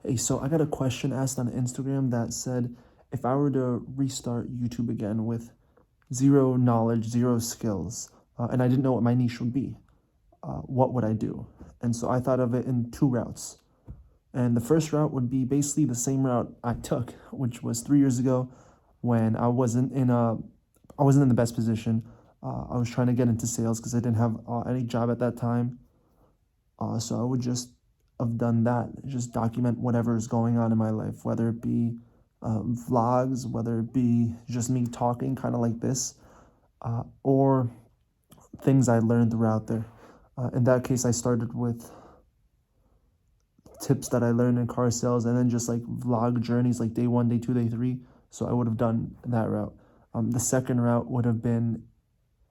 Hey, so I got a question asked on Instagram that said, if I were to restart YouTube again with zero knowledge, zero skills, and I didn't know what my niche would be, what would I do? And so I thought of it in two routes. And the first route would be basically the same route I took, which was 3 years ago when I wasn't in the best position. I was trying to get into sales because I didn't have any job at that time. So I would just have done that, just document whatever is going on in my life, whether it be vlogs, whether it be just me talking, kind of like this, or things I learned throughout there. In that case, I started with tips that I learned in car sales, and then just like vlog journeys, like day one, day two, day three. So I would have done that route. The second route would have been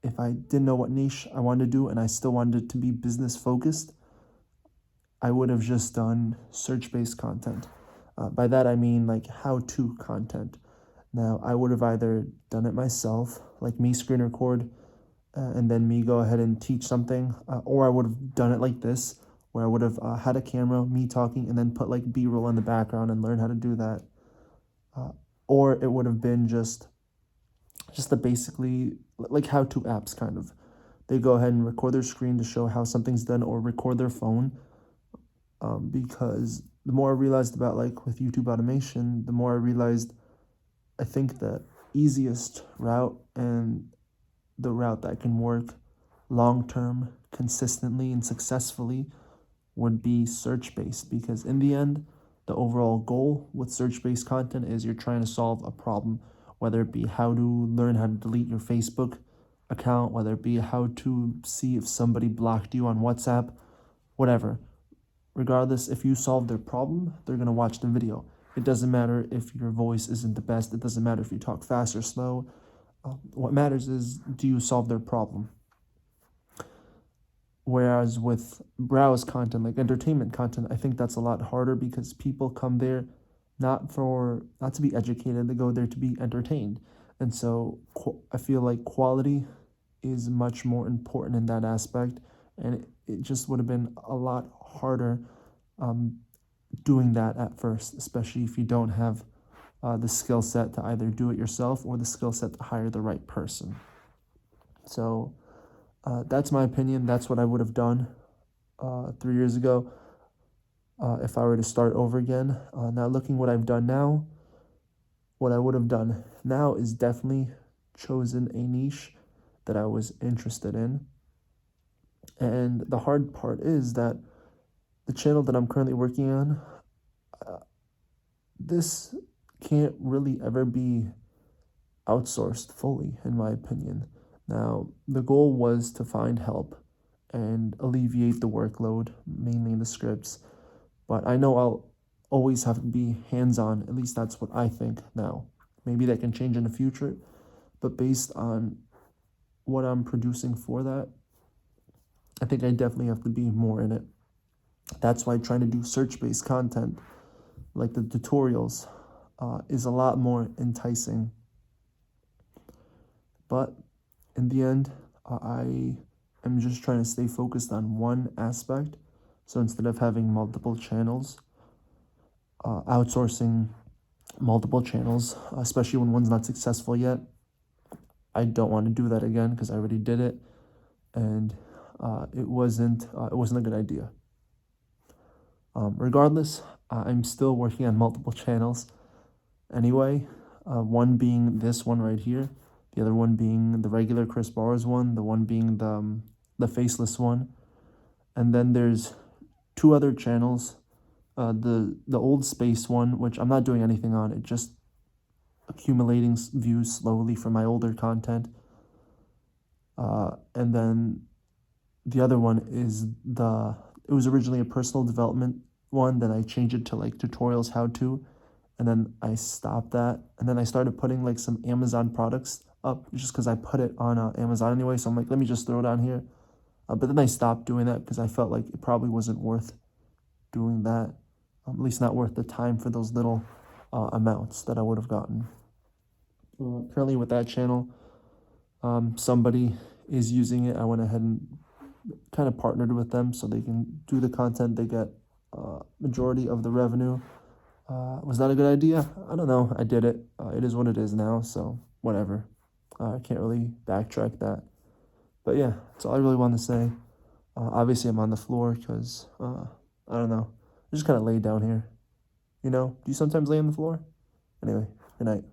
if I didn't know what niche I wanted to do and I still wanted it to be business focused, I would have just done search based content. By that, I mean like how to content. Now, I would have either done it myself, like me screen record, and then me go ahead and teach something, or I would have done it like this, where I would have had a camera, me talking, and then put like B roll in the background and learn how to do that. Or it would have been just the basically like how to apps kind of. They go ahead and record their screen to show how something's done, or record their phone, because the more I realized about like with YouTube automation, the more I realized I think the easiest route and the route that can work long term, consistently, and successfully would be search based, because in the end, the overall goal with search based content is you're trying to solve a problem, whether it be how to learn how to delete your Facebook account, whether it be how to see if somebody blocked you on WhatsApp, whatever. Regardless, if you solve their problem, they're going to watch the video. It doesn't matter if your voice isn't the best. It doesn't matter if you talk fast or slow. What matters is, do you solve their problem? Whereas with browse content, like entertainment content, I think that's a lot harder because people come there not to be educated. They go there to be entertained. And so I feel like quality is much more important in that aspect. And it just would have been a lot harder um, doing that at first, especially if you don't have the skill set to either do it yourself or the skill set to hire the right person. So that's my opinion. That's what I would have done 3 years ago if I were to start over again. Now, looking what I've done now, what I would have done now is definitely chosen a niche that I was interested in. And the hard part is that the channel that I'm currently working on, this can't really ever be outsourced fully, in my opinion. Now, the goal was to find help and alleviate the workload, mainly in the scripts, but I know I'll always have to be hands on. At least that's what I think now. Maybe that can change in the future, but based on what I'm producing for that, I think I definitely have to be more in it. That's why trying to do search based content, like the tutorials, is a lot more enticing. But in the end, I am just trying to stay focused on one aspect. So instead of having multiple channels, outsourcing multiple channels, especially when one's not successful yet, I don't want to do that again because I already did it, and it wasn't a good idea. Regardless, I'm still working on multiple channels. Anyway, one being this one right here, the other one being the regular Chris Bars one, the one being the faceless one, and then there's two other channels. The old space one, which I'm not doing anything on, it just accumulating views slowly from my older content. And then the other one is it was originally a personal development one, then I changed it to like tutorials, how to, and then I stopped that, and then I started putting like some Amazon products up just because I put it on Amazon anyway. So I'm like, let me just throw it on here. But then I stopped doing that because I felt like it probably wasn't worth doing that, at least not worth the time for those little amounts that I would have gotten. Currently with that channel, somebody is using it. I went ahead and kind of partnered with them so they can do the content. They get majority of the revenue, Was that a good idea? I don't know. I did it. It is what it is now, so whatever. I can't really backtrack that. But yeah, that's all I really want to say. Obviously, I'm on the floor because I don't know. I just kind of laid down here. You know? Do you sometimes lay on the floor? Anyway, good night.